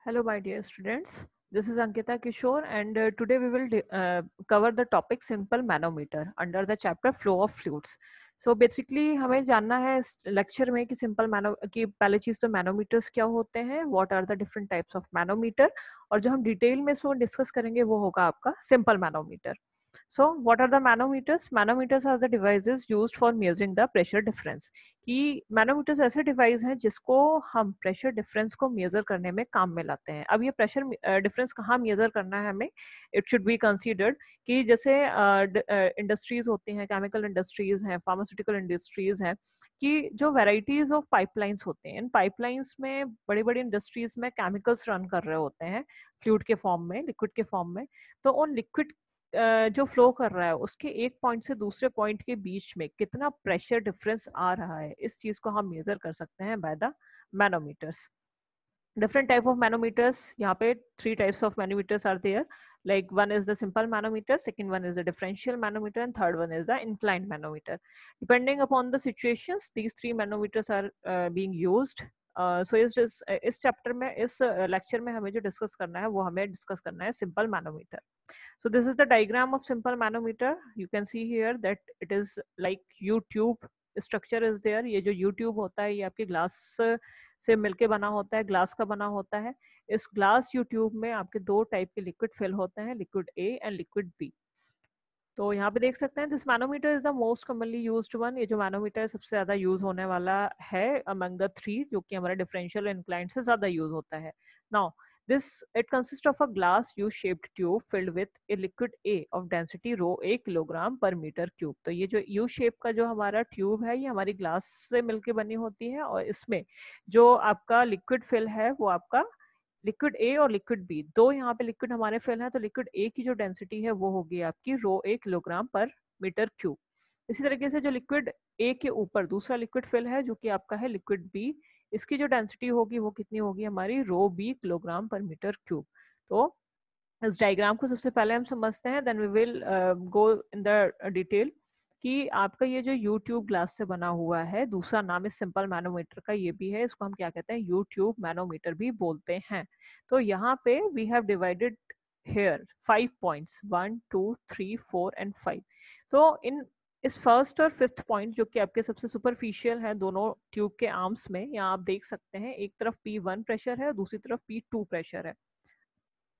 Hello, my dear students. This is Ankita Kishore, and today we will cover the topic simple manometer under the chapter flow of fluids. So basically हमें जानना है इस lecture में कि simple मैनो की पहली चीज तो मैनोमीटर्स क्या होते हैं, what are the different types of manometer, और जो हम डिटेल में इसको डिस्कस करेंगे वो होगा आपका simple manometer. So what are the manometers? Manometers are the devices used for measuring the pressure difference. कि मैनोमीटर्स ऐसे डिवाइस हैं जिसको हम प्रेशर डिफरेंस को मेजर करने में काम में लाते हैं. अब ये प्रेशर डिफरेंस कहाँ मेजर करना है हमें, इट शुड बी कंसीडर्ड कि जैसे इंडस्ट्रीज होती हैं, केमिकल इंडस्ट्रीज हैं, फार्मास्यूटिकल इंडस्ट्रीज हैं, कि जो वेराइटीज ऑफ पाइपलाइंस होते हैं, इन पाइपलाइंस में बड़ी बड़ी इंडस्ट्रीज में केमिकल्स रन कर रहे होते हैं फ्लूइड के फॉर्म में, लिक्विड के फॉर्म में. तो उन लिक्विड जो फ्लो कर रहा है उसके एक पॉइंट से दूसरे पॉइंट के बीच में कितना प्रेशर डिफरेंस आ रहा है, इस चीज को हम मेजर कर सकते हैं by the manometers. Different type of manometers, यहाँ पे 3 types of manometers are there, like one is the simple manometer, second one is the differential manometer, and third one is the inclined manometer. Depending upon the situations, these 3 manometers are being used. So इस chapter में, इस lecture में हमें जो discuss करना है वो हमें डिस्कस करना है simple manometer. So this is the diagram of simple manometer. You can see here that it is like U-tube structure is there. ये जो U-tube होता है ये आपके ग्लास से मिलके बना होता है, ग्लास का बना होता है. इस ग्लास U-tube में आपके 2 टाइप के लिक्विड फिल होते हैं, liquid A and liquid B. तो यहाँ पे देख सकते हैं this manometer is the most commonly used one. ये जो मैनोमीटर सबसे ज्यादा यूज होने वाला है अमंग द 3, जो कि हमारे डिफरेंशियल इंक्लाइंड से ज्यादा यूज होता है. Now this it consists of a glass U-shaped tube filled with a liquid A of density rho a kilogram per meter cube. तो ये जो U shape का जो हमारा ट्यूब है ये हमारी ग्लास से मिलके बनी होती है, और इसमें जो आपका लिक्विड फिल है वो आपका लिक्विड ए और लिक्विड बी, दो यहाँ पे लिक्विड हमारे फिल है. तो लिक्विड ए की जो डेंसिटी है वो होगी आपकी रो ए किलोग्राम पर मीटर क्यूब. इसी तरीके से जो लिक्विड ए के ऊपर दूसरा लिक्विड फिल है जो कि आपका है लिक्विड बी, इसकी जो डेंसिटी होगी वो कितनी होगी हमारी रो बी किलोग्राम पर मीटर क्यूब. तो इस डायग्राम को सबसे पहले हम समझते हैं, then we will go in the detail कि आपका ये जो यूट्यूब ग्लास से बना हुआ है, दूसरा नाम इस सिंपल मैनोमीटर का ये भी है, इसको हम क्या कहते हैं, यूट्यूब मैनोमीटर भी बोलते हैं. तो यहाँ पे we have divided here 5 points 1 2 3 4 and 5. तो इस फर्स्ट और फिफ्थ पॉइंट जो कि आपके सबसे सुपरफिशियल है दोनों ट्यूब के आर्म्स में, यहाँ आप देख सकते हैं एक तरफ P1 प्रेशर है और दूसरी तरफ P2 प्रेशर है.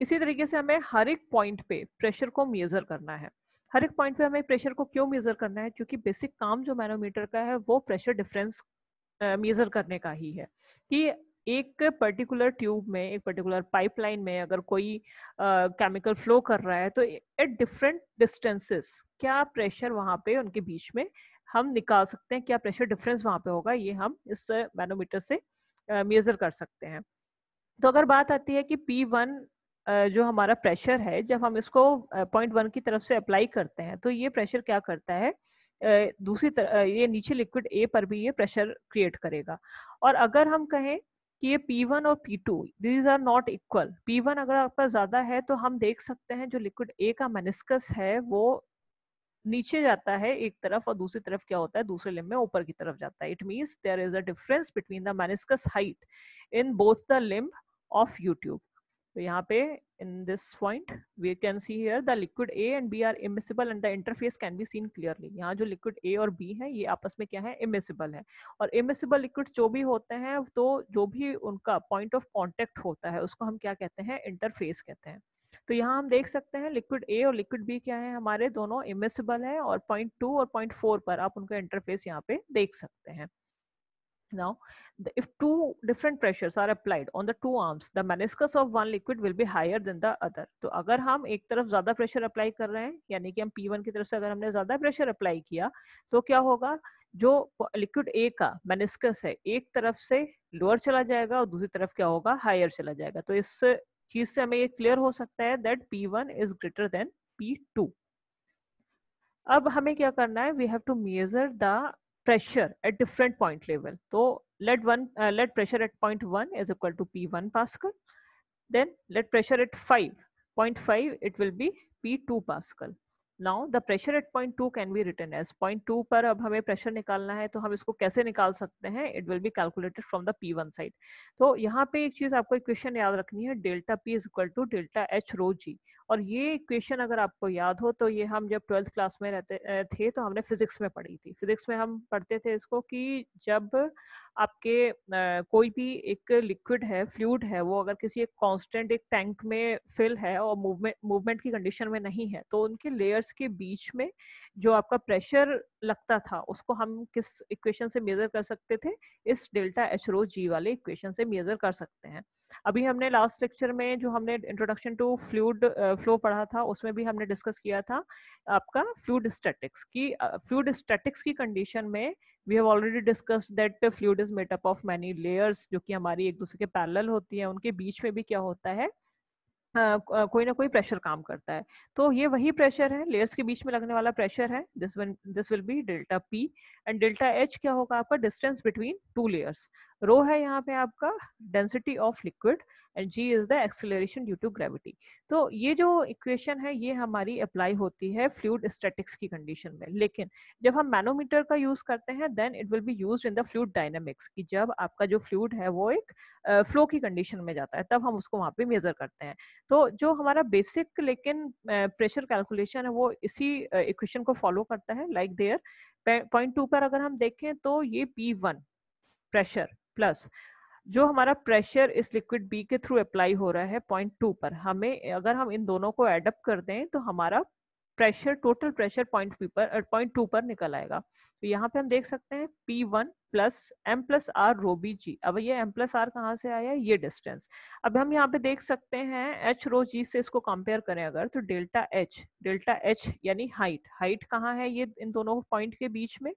इसी तरीके से हमें हर एक पॉइंट पे प्रेशर को मेजर करना है. हर एक पॉइंट पे हमें प्रेशर को क्यों मेजर करना है, क्योंकि बेसिक काम जो मैनोमीटर का है वो प्रेशर डिफरेंस मेजर करने का ही है. कि एक पर्टिकुलर ट्यूब में, एक पर्टिकुलर पाइपलाइन में अगर कोई केमिकल फ्लो कर रहा है तो एट डिफरेंट डिस्टेंसेस क्या प्रेशर वहां पे उनके बीच में हम निकाल सकते हैं, क्या प्रेशर डिफरेंस वहां पे होगा, ये हम इस मैनोमीटर से मेजर कर सकते हैं. तो अगर बात आती है कि P1 जो हमारा प्रेशर है, जब हम इसको पॉइंट 1 की तरफ से अप्लाई करते हैं तो ये प्रेशर क्या करता है, दूसरी तरफ ये नीचे लिक्विड ए पर भी ये प्रेशर क्रिएट करेगा. और अगर हम कहें कि ये P1 और P2 these are not equal, P1 अगर आपका ज्यादा है तो हम देख सकते हैं जो लिक्विड ए का मेनिस्कस है वो नीचे जाता है एक तरफ, और दूसरी तरफ क्या होता है, दूसरे लिम्ब में ऊपर की तरफ जाता है. It means there is a difference between the meniscus height in both the limb of U tube. तो यहाँ पे in this point we can see here the liquid A and B are immiscible and the interface can be seen clearly. यहाँ जो liquid A और B है ये आपस में क्या है, immiscible है. और immiscible liquids जो भी होते हैं तो जो भी उनका point of contact होता है उसको हम क्या कहते हैं, interface कहते हैं. तो यहाँ हम देख सकते हैं लिक्विड A और लिक्विड B क्या है, हमारे दोनों immiscible है, और पॉइंट 2 और पॉइंट 4 पर आप उनका इंटरफेस यहाँ पे देख सकते हैं. Now, if two different pressures are applied on the two arms, the meniscus of one liquid will be higher than the other. तो अगर हम एक तरफ ज्यादा प्रेशर अप्लाई कर रहे हैं, यानी कि हम P1 की तरफ से अगर हमने ज्यादा प्रेशर अप्लाई किया तो क्या होगा, जो लिक्विड A का मेनिस्कस है एक तरफ से लोअर चला जाएगा और दूसरी तरफ क्या होगा, हायर चला जाएगा. तो इस चीज से हमें ये क्लियर हो सकता है that P1 is greater than P2. अब हमें क्या करना है, we have to measure the pressure at different point level. So let pressure at point 1 is equal to P1 Pascal. Then let pressure at 5.5 it will be P2 Pascal. Now the pressure at point 2 can be written as point 2 पर अब हमें pressure निकालना है, तो हम इसको कैसे निकाल सकते हैं? It will be calculated from the P1 side. तो यहाँ पे एक चीज आपको इक्वेशन याद रखनी है, delta P is equal to delta H rho g. और ये इक्वेशन अगर आपको याद हो तो ये हम जब 12th क्लास में रहते थे तो हमने फिजिक्स में पढ़ी थी। फिजिक्स में हम पढ़ते थे इसको कि जब आपके कोई भी एक लिक्विड है, फ्लूइड है, वो अगर किसी एक कांस्टेंट एक टैंक में फिल है और मूवमेंट की कंडीशन में नहीं है, तो उनके लेयर्स के बीच में जो आपका प्रेशर लगता था उसको हम किस इक्वेशन से मेजर कर सकते थे? इस डेल्टा एच रो जी वाले इक्वेशन से मेजर कर सकते हैं। अभी हमने लास्ट लेक्चर में जो हमने इंट्रोडक्शन टू फ्लूइड फ्लो पढ़ा था, उसमें भी हमने डिस्कस किया था आपका फ्लूइड स्टैटिक्स की। फ्लूइड स्टैटिक्स की कंडीशन में we have already discussed that the fluid is made up of many layers, जो कि हमारी एक दूसरे के पैरेलल होती है। उनके बीच में भी क्या होता है, कोई ना कोई प्रेशर काम करता है। तो ये वही प्रेशर है, लेयर्स के बीच में लगने वाला प्रेशर है। This will be delta P. And delta H क्या होगा आपका? Distance between two layers. Rho है यहाँ पे आपका density of liquid and g is the acceleration due to gravity. तो ये जो इक्वेशन है ये हमारी अप्लाई होती है फ्लूइड स्टैटिक्स की कंडीशन में। लेकिन जब हम मैनोमीटर का यूज करते हैं then it will be used in the fluid dynamics, कि जब आपका जो फ्लूइड है वो एक फ्लो की कंडीशन में जाता है तब हम उसको वहां पे मेजर करते हैं। तो जो हमारा बेसिक लेकिन प्रेशर कैलकुलेशन है वो इसी इक्वेशन को फॉलो करता है। लाइक देयर पॉइंट 2 पर अगर हम देखें तो ये P1 प्रेशर प्लस जो हमारा प्रेशर इस लिक्विड बी के थ्रू अप्लाई हो रहा है पॉइंट 2 पर, हमें अगर हम इन दोनों को एडअप कर दें तो हमारा प्रेशर, टोटल प्रेशर पॉइंट 2 पर निकल आएगा। तो यहाँ पे हम देख सकते हैं P1 plus M plus R rho B g. अब ये एम प्लस आर कहाँ से आया? ये डिस्टेंस। अब हम यहाँ पे देख सकते हैं एच रो जी से इसको कंपेयर करें अगर, तो डेल्टा एच यानी हाइट। हाइट कहाँ है ये इन दोनों पॉइंट के बीच में?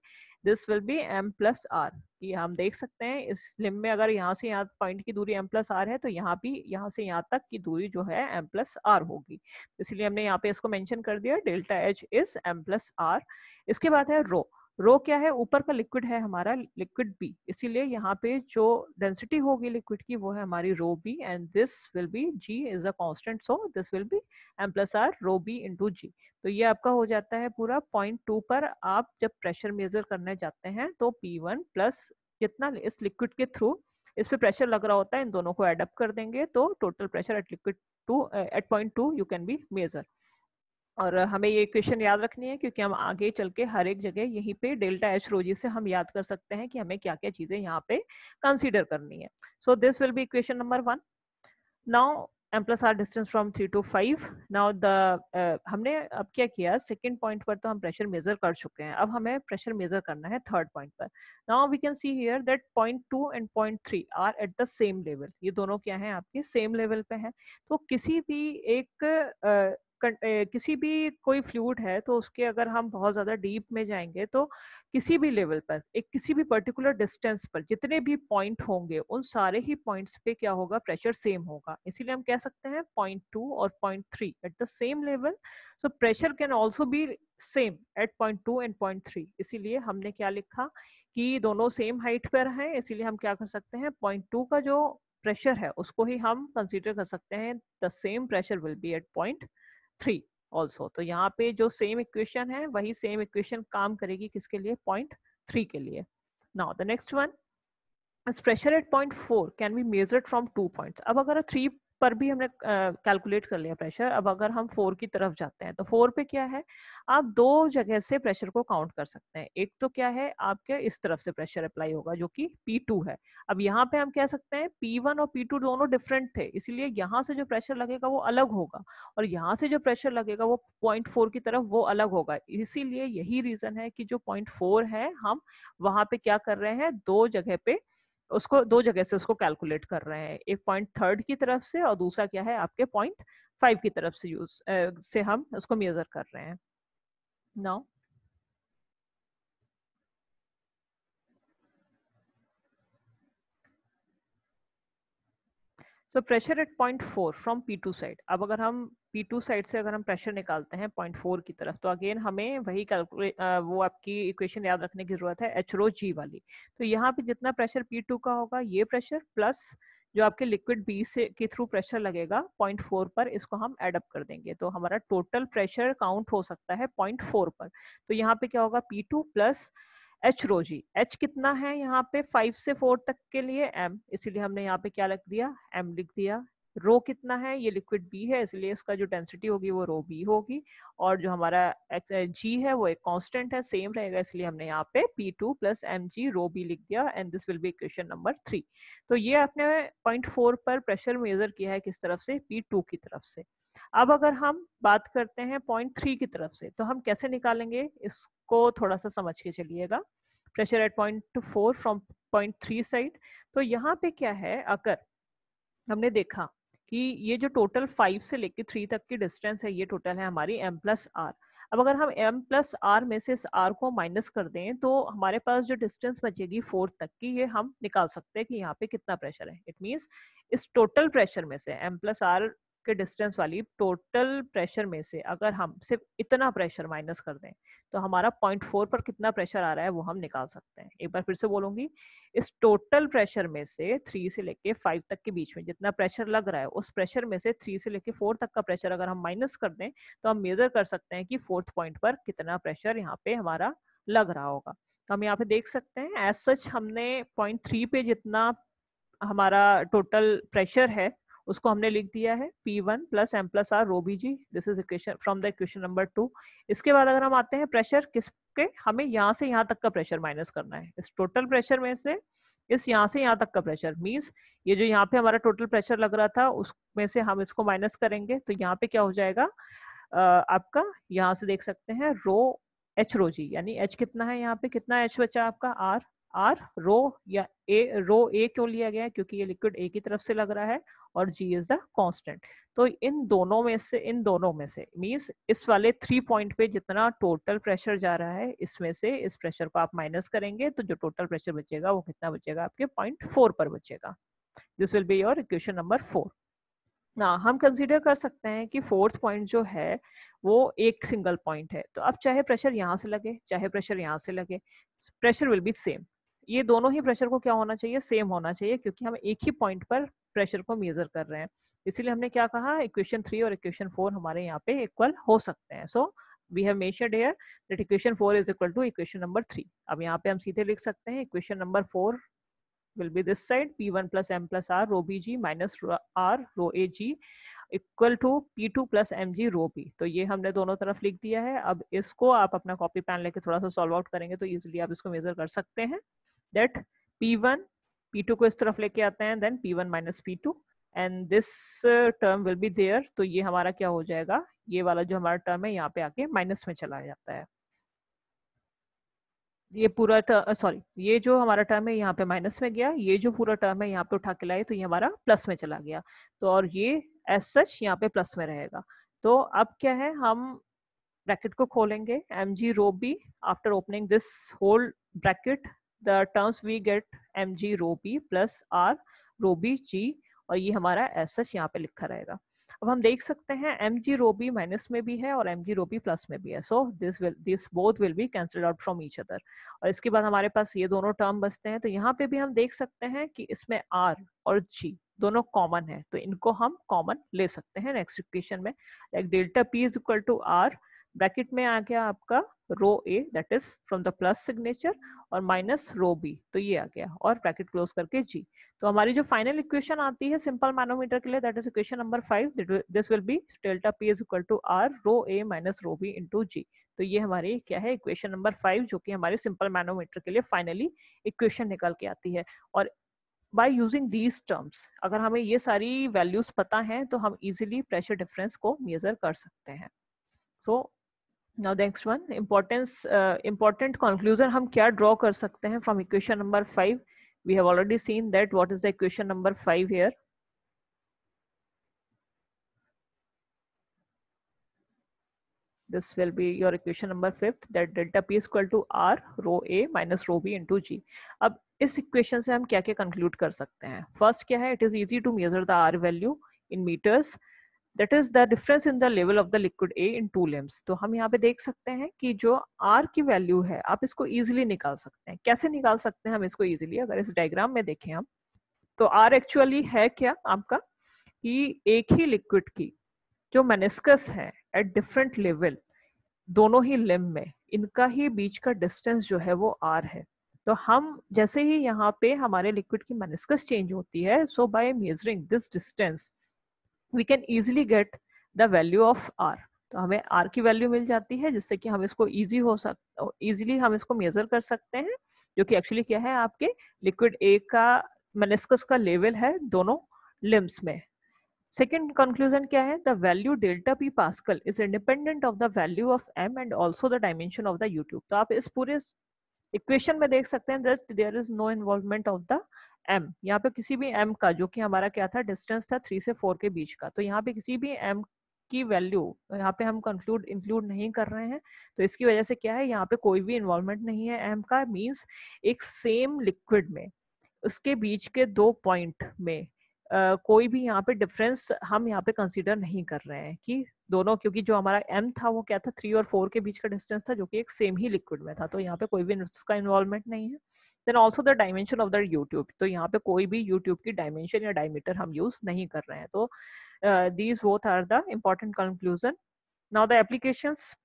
This will be M plus R. ये हम देख सकते हैं इस लिम में अगर यहाँ से यहाँ पॉइंट की दूरी एम प्लस आर है तो यहाँ भी यहाँ से यहाँ तक की दूरी जो है एम प्लस आर होगी। इसलिए हमने यहाँ पे इसको मेंशन कर दिया, delta H is M plus R. इसके बाद है रो। रो क्या है? ऊपर का लिक्विड है हमारा लिक्विड बी, इसीलिए यहाँ पे जो डेंसिटी होगी लिक्विड की वो है हमारी rho B and this will be g is a constant, so this will be M plus R rho B into g. तो ये आपका हो जाता है पूरा पॉइंट 2 पर आप जब प्रेशर मेजर करने जाते हैं तो P1 प्लस जितना इस लिक्विड के थ्रू इस पे प्रेशर लग रहा होता है इन दोनों को एड अप कर देंगे तो total pressure at liquid two at point 2 you can be measure. और हमें ये इक्वेशन याद रखनी है क्योंकि हम आगे चल के हर एक जगह यहीं पे डेल्टा एच रो जी से हम याद कर सकते हैं कि हमें क्या क्या चीजें यहाँ पे कंसीडर करनी है। सो this will B equation number 1। Now m plus r distance from 3 to 5. now the हमने अब क्या किया, सेकेंड पॉइंट पर तो हम प्रेशर मेजर कर चुके हैं, अब हमें प्रेशर मेजर करना है थर्ड पॉइंट पर। Now we can see here that point 2 and point 3 are at the same level. ये दोनों क्या है आपके? सेम लेवल पे है। तो किसी भी एक किसी भी कोई फ्लूइड है तो उसके अगर हम बहुत ज्यादा डीप में जाएंगे तो किसी भी लेवल पर एक किसी भी पर्टिकुलर डिस्टेंस पर जितने भी पॉइंट होंगे उन सारे ही पॉइंट्स पे क्या होगा? प्रेशर सेम होगा। इसीलिए हम कह सकते हैं पॉइंट 2 और point 3 at the same level, so pressure can also be same at point 2 and point 3। इसीलिए हमने क्या लिखा कि दोनों सेम हाइट पर हैं, इसीलिए हम क्या कर सकते हैं पॉइंट 2 का जो प्रेशर है उसको ही हम कंसीडर कर सकते हैं the same pressure will be at point 3 also. तो यहाँ पे जो सेम इक्वेशन है वही सेम इक्वेशन काम करेगी किसके लिए? पॉइंट 3 के लिए। Now the next one, pressure at point 4 can be measured from 2 points. अब अगर 3 पर भी हमने कैलकुलेट कर लिया प्रेशर, अब अगर हम 4 की तरफ जाते हैं तो 4 पे क्या है? आप दो जगह से प्रेशर को काउंट कर सकते हैं। एक तो क्या है आपके इस तरफ से प्रेशर अप्लाई होगा जो कि P2 है। अब यहाँ पे हम कह सकते हैं P1 और P2 दोनों डिफरेंट थे, इसीलिए यहाँ से जो प्रेशर लगेगा वो अलग होगा और यहाँ से जो प्रेशर लगेगा वो पॉइंट 4 की तरफ वो अलग होगा। इसीलिए यही रीजन है कि जो पॉइंट 4 है हम वहां पे क्या कर रहे हैं, दो जगह पे उसको दो जगह से उसको कैलकुलेट कर रहे हैं, एक पॉइंट 3 की तरफ से और दूसरा क्या है आपके पॉइंट 5 की तरफ से से हम उसको मेजर कर रहे हैं। Now so pressure at point 4 from P2 side. अब अगर हम P2 साइड से अगर हम प्रेशर निकालते हैं पॉइंट 4 की तरफ तो अगेन हमें वही वो आपकी इक्वेशन याद रखने की जरूरत है, एच रो जी वाली। तो यहाँ पे जितना प्रेशर P2 का होगा ये प्रेशर प्लस जो आपके लिक्विड बी से के थ्रू प्रेशर लगेगा 0.4 पर, इसको हम एड अप कर देंगे तो हमारा टोटल प्रेशर काउंट हो सकता है 0.4 पर। तो यहाँ पे क्या होगा, P2 प्लस एच रो जी। एच कितना है यहाँ पे 5 से 4 तक के लिए m, इसीलिए हमने यहाँ पे क्या लिख दिया, m लिख दिया। रो कितना है, ये लिक्विड बी है इसलिए इसका जो डेंसिटी होगी वो रो बी होगी, और जो हमारा जी है वो एक कांस्टेंट है, सेम रहेगा, इसलिए हमने यहाँ पे P2 प्लस एम जी रो बी लिख दिया and this will B equation number 3। तो ये आपने 0.4 पर प्रेशर मेजर किया है किस तरफ से, P2 की तरफ से। अब अगर हम बात करते हैं 0.3 की तरफ से तो हम कैसे निकालेंगे, इसको थोड़ा सा समझ के चलिएगा। Pressure at 0.4 from 0.3 side. तो यहाँ पे क्या है, अगर हमने देखा कि ये जो टोटल 5 से लेके 3 तक की डिस्टेंस है, ये टोटल है हमारी m प्लस आर। अब अगर हम m प्लस आर में से इस r को माइनस कर दें तो हमारे पास जो डिस्टेंस बचेगी 4 तक की, ये हम निकाल सकते हैं कि यहाँ पे कितना प्रेशर है। इट मींस इस टोटल प्रेशर में से m प्लस आर के डिस्टेंस वाली टोटल प्रेशर में से अगर हम सिर्फ इतना प्रेशर माइनस कर दें तो हमारा 0.4 पर कितना प्रेशर आ रहा है वो हम निकाल सकते हैं। एक बार फिर से बोलूंगी, इस टोटल प्रेशर में से 3 से लेके 5 तक के बीच में जितना प्रेशर लग रहा है, उस प्रेशर में से 3 से लेके 4 तक का प्रेशर अगर हम माइनस कर दें तो हम मेजर कर सकते हैं कि 4th पॉइंट पर कितना प्रेशर यहाँ पे हमारा लग रहा होगा। तो हम यहाँ पे देख सकते हैं एज सच हमने 0.3 पे जितना हमारा टोटल प्रेशर है उसको हमने लिख दिया है P1 plus M plus R rho B G. This is equation from the equation number 2। इसके बाद अगर हम आते हैं प्रेशर किसके, हमें यहाँ से यहाँ तक का प्रेशर माइनस करना है। इस टोटल प्रेशर में से इस यहाँ से यहाँ तक का प्रेशर मींस ये जो यहाँ पे हमारा टोटल प्रेशर लग रहा था उसमें से हम इसको माइनस करेंगे तो यहाँ पे क्या हो जाएगा, आपका यहाँ से देख सकते हैं रो एच रो जी, यानी एच कितना है यहाँ पे, कितना एच बचा आपका आर। आर रो या ए, रो ए क्यों लिया गया है क्योंकि ये लिक्विड ए की तरफ से लग रहा है और जी इज द कांस्टेंट। तो इन दोनों में से मींस इस वाले 3 पॉइंट पे जितना टोटल प्रेशर जा रहा है इसमें से इस प्रेशर को आप माइनस करेंगे तो जो टोटल प्रेशर बचेगा वो कितना बचेगा आपके 0.4 पर बचेगा। This will be your equation number 4। ना हम कंसीडर कर सकते हैं कि 4th पॉइंट जो है वो एक सिंगल पॉइंट है, तो अब चाहे प्रेशर यहाँ से लगे चाहे प्रेशर यहाँ से लगे, प्रेशर विल बी सेम। ये दोनों ही प्रेशर को क्या होना चाहिए, सेम होना चाहिए, क्योंकि हम एक ही पॉइंट पर प्रेशर को मेजर कर रहे हैं। इसीलिए हमने क्या कहा, इक्वेशन 3 और इक्वेशन 4 हमारे यहाँ पे इक्वल हो सकते हैं। So we have mentioned here that equation 4 is equal to equation number 3। अब यहाँ पे हम सीधे लिख सकते हैं equation number 4 will be this side P1 plus M plus R rho BG minus R rho AG equal to P2 plus mg rho B। तो ये हमने दोनों तरफ लिख दिया है। अब इसको आप अपना कॉपी पेन लेके थोड़ा सा सॉल्व आउट करेंगे तो इजीली आप इसको मेजर कर सकते हैं दैट P1 P2 को इस तरफ लेके आते हैं then P1 minus P2 and this term will be there. तो ये हमारा क्या हो जाएगा, ये वाला जो हमारा टर्म है यहाँ पे आके माइनस में चला जाता है। ये पूरा सॉरी ये जो हमारा टर्म है यहाँ पे माइनस में गया, ये जो पूरा टर्म है यहाँ पे उठा के लाए तो ये हमारा प्लस में चला गया। तो और ये एज सच यहाँ पे प्लस में रहेगा। तो अब क्या है, हम ब्रैकेट को खोलेंगे mg rho b after opening this whole bracket the terms we get mg rho b plus r rho b g और ये हमारा एज सच यहाँ पे लिखा रहेगा। अब हम देख सकते हैं mg रो b माइनस में भी है और mg रो b प्लस में भी है। So this both will be cancelled out from each other. और इसके बाद हमारे पास ये दोनों टर्म बचते हैं। तो यहाँ पे भी हम देख सकते हैं कि इसमें r और g दोनों कॉमन है, तो इनको हम कॉमन ले सकते हैं नेक्स्ट इक्वेशन में। Like delta p is equal to r, bracket में आ गया आपका rho A that is from the plus signature और माइनस रो बी, तो ये आ गया और ब्रैकेट क्लोज करके जी। तो हमारी जो फाइनल इक्वेशन आती है सिंपल मैनोमीटर के लिए that is equation number 5। This will be delta P is equal to R rho A minus rho B into g. तो ये हमारी क्या है इक्वेशन नंबर 5 जो कि हमारे सिंपल मैनोमीटर के लिए फाइनली इक्वेशन निकल के आती है। और बाय यूजिंग दीज टर्म्स अगर हमें ये सारी वैल्यूज पता हैं तो हम इजिली प्रेशर डिफरेंस को मेजर कर सकते हैं। So now next one important conclusion हम क्या ड्रॉ कर सकते हैं from equation number 5। we have already seen that what is the equation number 5 here. This will be your equation number 5th that delta p is equal to r rho a minus rho b into g. अब इस equation से हम क्या क्या conclude कर सकते हैं। First क्या है, it is easy to measure the r value in metres, that is the difference in the level of the liquid A in two limbs. तो हम यहाँ पे देख सकते हैं कि जो r की वैल्यू है आप इसको इजीली निकाल सकते हैं। कैसे निकाल सकते हैं हम इसको इजीली, अगर इस डायग्राम में देखें हम तो आर एक्चुअली है क्या आपका, कि एक ही लिक्विड की जो मेनिस्कस है एट डिफरेंट लेवल, दोनों ही लिम्ब में, इनका ही बीच का डिस्टेंस जो है वो आर है। तो हम जैसे ही यहाँ पे हमारे लिक्विड की मेनिस्कस चेंज होती है, so by measuring this distance we can easily get the value of R. तो हमें आर की वैल्यू मिल जाती है, जिससे कि हम इसको इजीली हम इसको मेजर कर सकते हैं, जो कि एक्चुअली क्या है, आपके लिक्विड ए का मेनिस्कस का लेवल है दोनों लिम्स में। सेकेंड कंक्लूजन क्या है, the value delta P pascal is independent of the value of M and also the dimension of the U tube. तो आप इस पूरे इक्वेशन में देख सकते हैं that there is no involvement of the M. यहाँ पे किसी भी एम का, जो कि हमारा क्या था, डिस्टेंस था 3 से 4 के बीच का, तो यहाँ पे किसी भी एम की वैल्यू यहाँ पे हम इंक्लूड नहीं कर रहे हैं। तो इसकी वजह से क्या है, यहाँ पे कोई भी इन्वॉल्वमेंट नहीं है एम का। मीन्स एक सेम लिक्विड में उसके बीच के 2 पॉइंट में कोई भी यहाँ पे डिफरेंस हम यहाँ पे कंसीडर नहीं कर रहे हैं कि दोनों, क्योंकि जो हमारा m था वो क्या था, 3 और 4 के बीच का डिस्टेंस था, जो कि एक सेम ही लिक्विड में था। तो यहाँ पे कोई भी उसका इन्वॉल्वमेंट नहीं है। Then also the dimension of the U tube, तो यहाँ पे कोई भी यूट्यूब की डायमेंशन या डायमीटर हम यूज नहीं कर रहे हैं। तो these both are the important conclusion. Now the applications,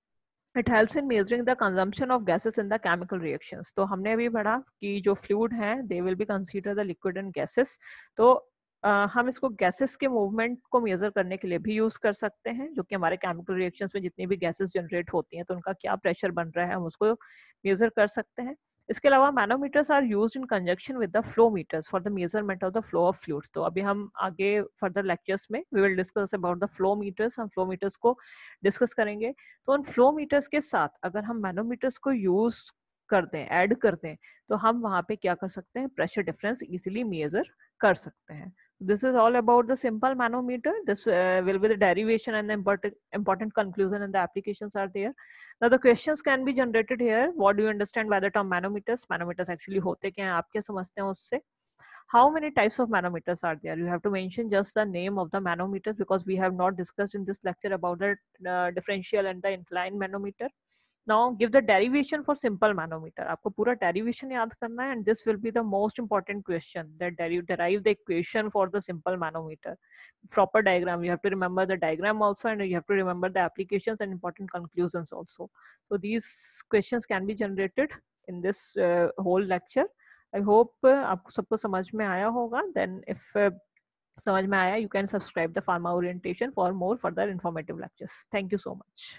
it helps in measuring the consumption of gases in the chemical reactions. तो हमने अभी पढ़ा कि जो फ्लूइड हैं they will be consider the liquid and gases. तो हम इसको गैसेस के मूवमेंट को मेजर करने के लिए भी यूज कर सकते हैं, जो कि हमारे केमिकल रिएक्शंस में जितनी भी गैसेस जनरेट होती हैं तो उनका क्या प्रेशर बन रहा है हम उसको मेजर कर सकते हैं। इसके अलावा manometers are used in conjunction with the flow meters for the measurement of the flow of fluids. तो अभी हम आगे फर्दर लेक्चर्स में we will discuss about the flow meters, हम फ्लो मीटर्स को डिस्कस करेंगे। तो उन फ्लो मीटर्स के साथ अगर हम मैनोमीटर्स को यूज कर दें, ऐड कर दें, तो हम वहां पे क्या कर सकते हैं, प्रेशर डिफरेंस इजीली मेजर कर सकते हैं। This is all about the simple manometer. This will be the derivation and the important conclusion and the applications are there. Now the questions can be generated here. What do you understand by the term manometers? Manometers actually होते क्या हैं, आप क्या समझते हैं उससे? How many types of manometers are there? You have to mention just the name of the manometers, because we have not discussed in this lecture about the differential and the inclined manometer. Now give the derivation for simple manometer. आपको पूरा derivation याद करना है, and this will be the most important question, that derive the equation for the simple manometer. Proper diagram, you have to remember the diagram also, and you have to remember the applications and important conclusions also. So these questions can be generated in this whole lecture. I hope आपको सबको समझ में आया होगा. Then if समझ में आया, you can subscribe the Pharma Orientation for more further informative lectures. Thank you so much.